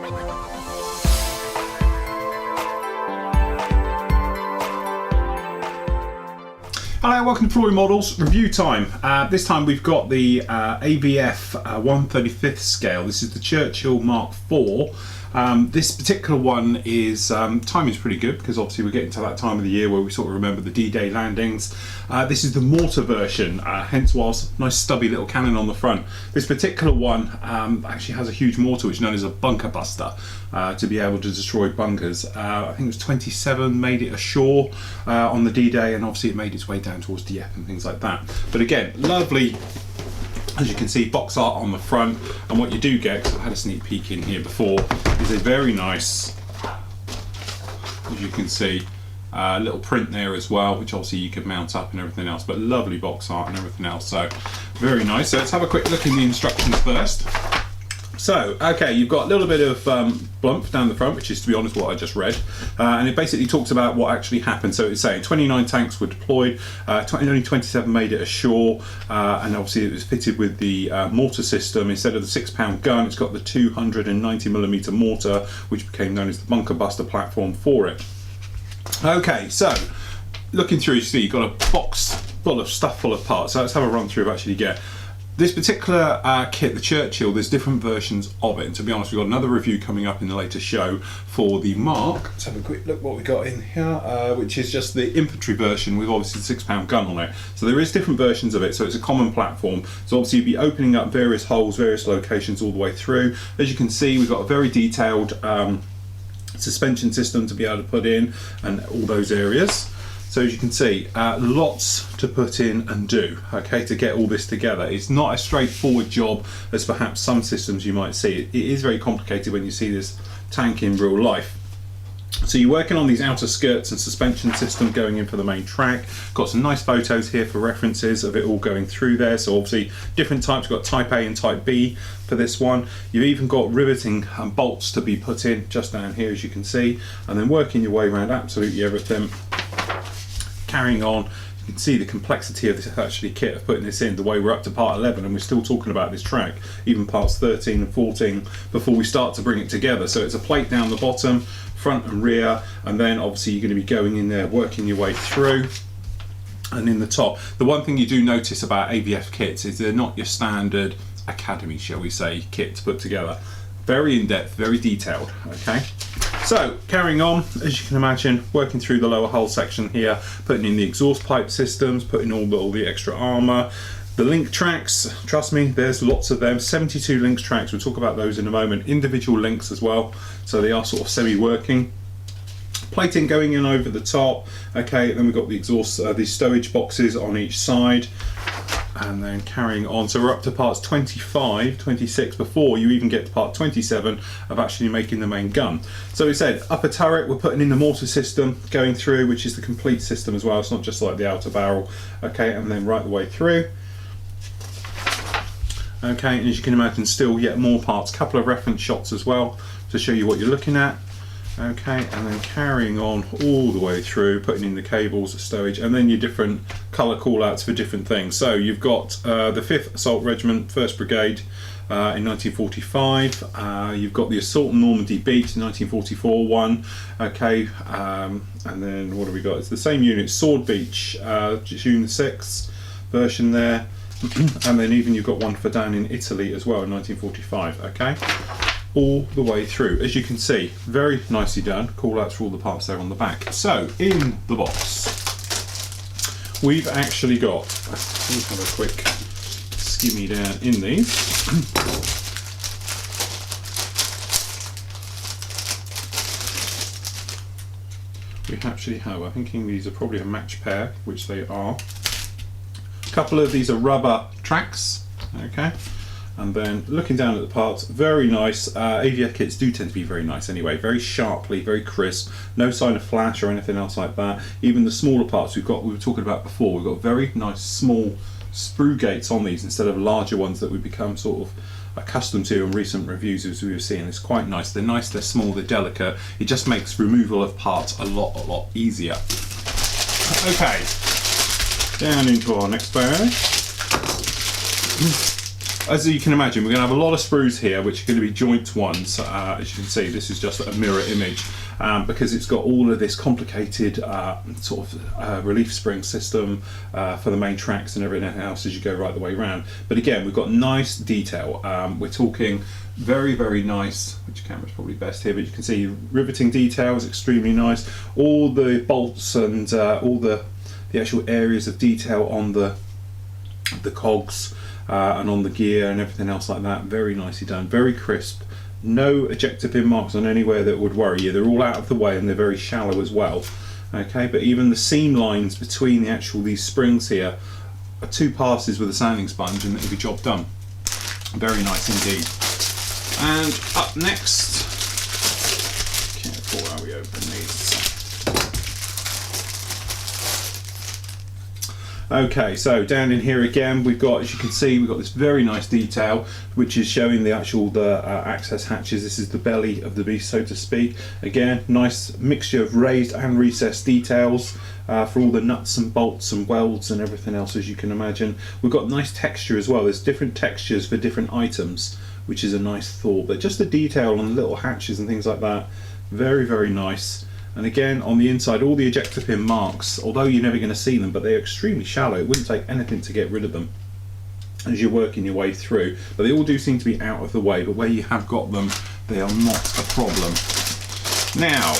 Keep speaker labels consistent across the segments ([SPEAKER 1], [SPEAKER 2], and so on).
[SPEAKER 1] Hello, welcome to Sprue Models review time. This time we've got the ABF 1/35th scale. This is the Churchill Mark IV. This particular one is timing's pretty good because obviously we're getting to that time of the year where we sort of remember the D-Day landings. This is the mortar version, hence was nice stubby little cannon on the front. This particular one actually has a huge mortar which is known as a bunker buster to be able to destroy bunkers. I think it was 27 made it ashore on the D-Day, and obviously it made its way down towards Dieppe and things like that. But again, lovely. As you can see, box art on the front, and what you do get, because I've had a sneak peek in here before, is a very nice, as you can see, little print there as well, which obviously you can mount up and everything else, but lovely box art and everything else, so very nice. So let's have a quick look in the instructions first. So, okay, you've got a little bit of blump down the front, which is, to be honest, what I just read. And it basically talks about what actually happened. So it's saying 29 tanks were deployed, only 27 made it ashore, and obviously it was fitted with the mortar system. Instead of the 6-pound gun, it's got the 290mm mortar, which became known as the bunker buster platform for it. Okay, so looking through, you see you've got a box full of stuff, full of parts. So let's have a run through of actually get. This particular kit, the Churchill, there's different versions of it, and to be honest, we've got another review coming up in the later show for the Mark. Let's have a quick look what we got in here, which is just the infantry version with obviously the 6-pound gun on it. So there is different versions of it, so it's a common platform. So obviously you'll be opening up various holes, various locations all the way through. As you can see, we've got a very detailed suspension system to be able to put in and all those areas. So as you can see, lots to put in and do, okay, to get all this together. It's not a straightforward job as perhaps some systems you might see. It is very complicated when you see this tank in real life. So you're working on these outer skirts and suspension system going in for the main track. Got some nice photos here for references of it all going through there. So obviously different types, you've got type A and type B for this one. You've even got riveting and bolts to be put in just down here, as you can see, and then working your way around absolutely everything. Carrying on, you can see the complexity of this actually kit of putting this in, the way we're up to part 11 and we're still talking about this track, even parts 13 and 14 before we start to bring it together. So it's a plate down the bottom, front and rear, and then obviously you're going to be going in there, working your way through. And in the top, the one thing you do notice about ABF kits is they're not your standard academy, shall we say, kit to put together. Very in-depth, very detailed, okay? So, carrying on, as you can imagine, working through the lower hull section here, putting in the exhaust pipe systems, putting all the extra armour, the link tracks, trust me, there's lots of them, 72 links tracks, we'll talk about those in a moment, individual links as well, so they are sort of semi-working. Plating going in over the top, okay, then we've got the exhaust, these stowage boxes on each side. And then carrying on, so we're up to parts 25, 26 before you even get to part 27 of actually making the main gun. So we said upper turret, we're putting in the mortar system going through, which is the complete system as well. It's not just like the outer barrel, okay, and then right the way through. Okay, and as you can imagine, still yet more parts, couple of reference shots as well to show you what you're looking at. Okay, and then carrying on all the way through, putting in the cables, the stowage, and then your different colour call-outs for different things. So you've got the 5th Assault Regiment, 1st Brigade in 1945. You've got the Assault Normandy Beat, 1944 one. Okay, and then what have we got? It's the same unit, Sword Beach, June 6th version there. And then even you've got one for down in Italy as well in 1945, okay? All the way through, as you can see, very nicely done. Call outs for all the parts there on the back. So in the box we've actually got, let's have a quick skimmy down in these. We actually have, I'm thinking these are probably a match pair, which they are. A couple of these are rubber tracks, okay. And then looking down at the parts, very nice. ABF kits do tend to be very nice anyway, very sharply, very crisp, no sign of flash or anything else like that. Even the smaller parts we were talking about before, we've got very nice small sprue gates on these instead of larger ones that we've become sort of accustomed to in recent reviews as we were seeing. It's quite nice, they're small, they're delicate. It just makes removal of parts a lot easier. Okay, down into our next bag. as you can imagine, we're going to have a lot of sprues here, which are going to be joint ones. As you can see, this is just a mirror image because it's got all of this complicated sort of relief spring system for the main tracks and everything else as you go right the way around. But again, we've got nice detail. We're talking very, very nice, which camera's probably best here, but you can see riveting detail is extremely nice. All the bolts and all the actual areas of detail on the cogs and on the gear and everything else like that, very nicely done, very crisp. No ejector pin marks on anywhere that would worry you. They're all out of the way and they're very shallow as well. Okay, but even the seam lines between these springs here are 2 passes with a sanding sponge and it'll be job done. Very nice indeed. And up next, careful how we open these. Okay, so down in here again, we've got, as you can see, we've got this very nice detail, which is showing the access hatches. This is the belly of the beast, so to speak. Again, nice mixture of raised and recessed details for all the nuts and bolts and welds and everything else, as you can imagine. We've got nice texture as well. There's different textures for different items, which is a nice thought. But just the detail on the little hatches and things like that, very, very nice. And again, on the inside, all the ejector pin marks, although you're never going to see them, but they're extremely shallow. It wouldn't take anything to get rid of them as you're working your way through. But they all do seem to be out of the way, but where you have got them, they are not a problem. Now,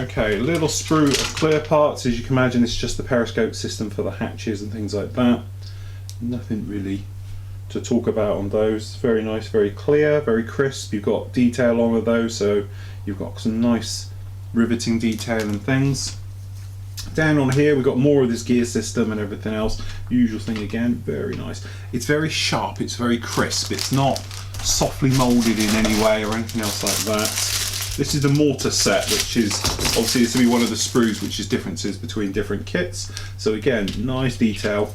[SPEAKER 1] okay, a little sprue of clear parts. As you can imagine, it's just the periscope system for the hatches and things like that. Nothing really to talk about on those. Very nice, very clear, very crisp. You've got detail on those, so you've got some nice riveting detail and things. Down on here we've got more of this gear system and everything else. Usual thing again, very nice. It's very sharp, it's very crisp. It's not softly moulded in any way or anything else like that. This is the mortar set, which is obviously this will be one of the sprues, which is differences between different kits. So again, nice detail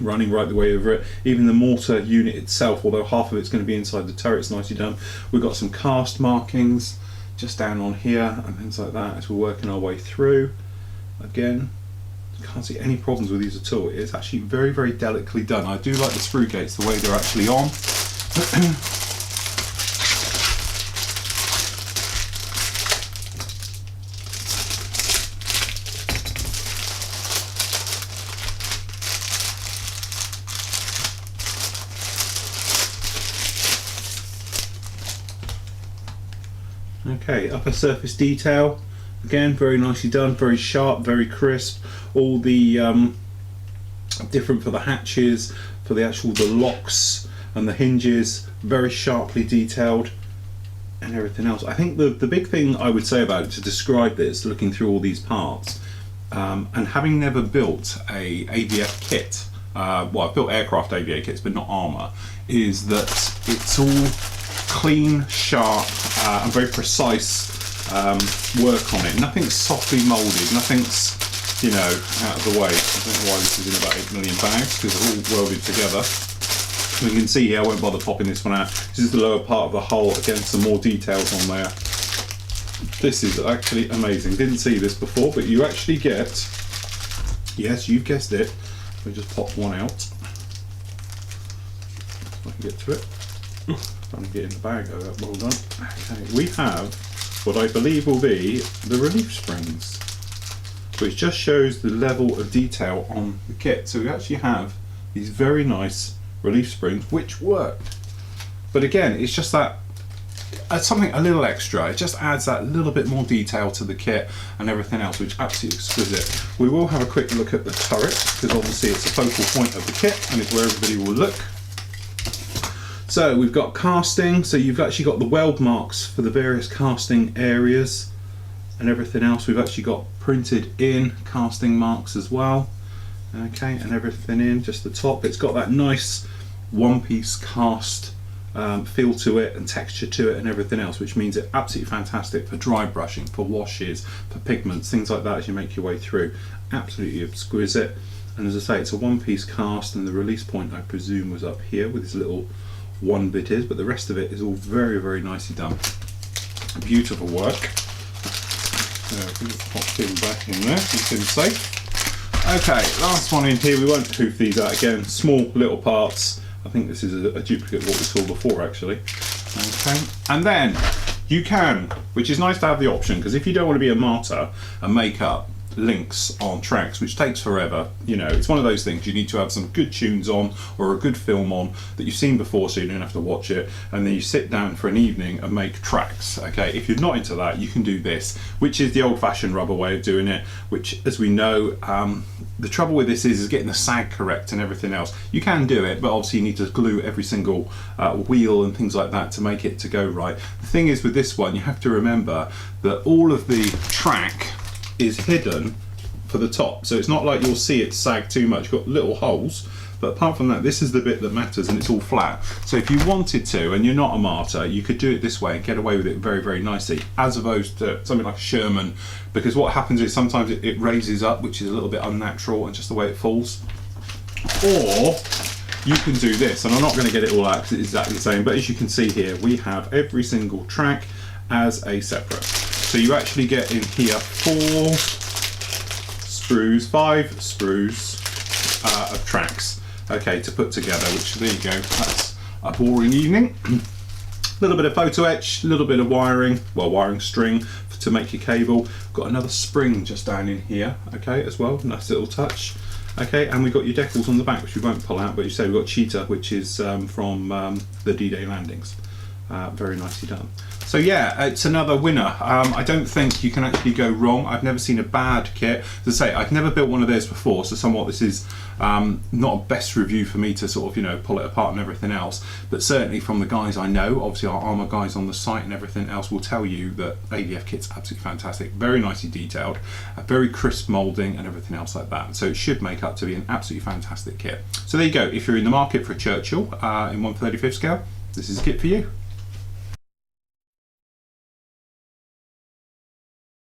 [SPEAKER 1] running right the way over it. Even the mortar unit itself, although half of it's going to be inside the turret, it's nicely done. We've got some cast markings just down on here and things like that as we're working our way through. Again, can't see any problems with these at all. It's actually very, very delicately done. I do like the sprue gates, the way they're actually on. Okay, upper surface detail, again very nicely done, very sharp, very crisp. All the different for the hatches, for the locks and the hinges, very sharply detailed and everything else. I think the big thing I would say about it to describe this, looking through all these parts, and having never built a AVF kit, well, I've built aircraft AVA kits but not armour, is that it's all clean, sharp and very precise work on it. Nothing's softly moulded, nothing's, you know, out of the way. I don't know why this is in about 8 million bags, because they're all welded together. You can see here, I won't bother popping this one out. This is the lower part of the hull, again some more details on there. This is actually amazing. Didn't see this before, but you actually get, yes, you've guessed it, let me just pop one out. If I can get to it. Trying to get in the bag, well done. Okay, we have what I believe will be the relief springs, which just shows the level of detail on the kit. So we actually have these very nice relief springs which work. But again, it's just that something a little extra. It just adds that little bit more detail to the kit and everything else, which is absolutely exquisite. We will have a quick look at the turret, because obviously it's a focal point of the kit and it's where everybody will look. So we've got casting, so you've actually got the weld marks for the various casting areas and everything else. We've actually got printed in casting marks as well. Okay, and everything in, just the top. It's got that nice one-piece cast feel to it and texture to it and everything else, which means it's absolutely fantastic for dry brushing, for washes, for pigments, things like that as you make your way through. Absolutely exquisite. And as I say, it's a one-piece cast, and the release point I presume was up here with this little one bit is, but the rest of it is all very, very nicely done. Beautiful work. Pop him back in there, keep him safe. Okay, last one in here. We won't hoof these out again. Small little parts. I think this is a duplicate of what we saw before, actually. Okay, and then you can, which is nice to have the option, because if you don't want to be a martyr and make up links on tracks, which takes forever, you know, it's one of those things. You need to have some good tunes on or a good film on that you've seen before, so you don't have to watch it, and then you sit down for an evening and make tracks. Okay, if you're not into that, you can do this, which is the old-fashioned rubber way of doing it, which, as we know, the trouble with this is getting the sag correct and everything else. You can do it, but obviously you need to glue every single wheel and things like that to make it to go right. The thing is, with this one, you have to remember that all of the track is hidden for the top, so it's not like you'll see it sag too much. You've got little holes, but apart from that, this is the bit that matters, and it's all flat. So if you wanted to, and you're not a martyr, you could do it this way and get away with it very, very nicely, as opposed to something like a Sherman, because what happens is sometimes it raises up, which is a little bit unnatural, and just the way it falls. Or you can do this, and I'm not going to get it all out because it's exactly the same, but as you can see here, we have every single track as a separate. So you actually get in here 5 sprues of tracks, okay, to put together, which, there you go, that's a boring evening. A little bit of photo etch, a little bit of wiring, well, wiring string to make your cable. Got another spring just down in here, okay, as well, nice little touch. Okay, and we've got your decals on the back, which we won't pull out, but you say we've got Cheetah, which is from the D-Day landings. Very nicely done. So yeah, it's another winner. I don't think you can actually go wrong. I've never seen a bad kit. As I say, I've never built one of theirs before, so somewhat this is not a best review for me to sort of, you know, pull it apart and everything else. But certainly from the guys I know, obviously our armour guys on the site and everything else will tell you that AVF kit's absolutely fantastic. Very nicely detailed, a very crisp moulding and everything else like that. So it should make up to be an absolutely fantastic kit. So there you go. If you're in the market for a Churchill in 1/35 scale, this is a kit for you.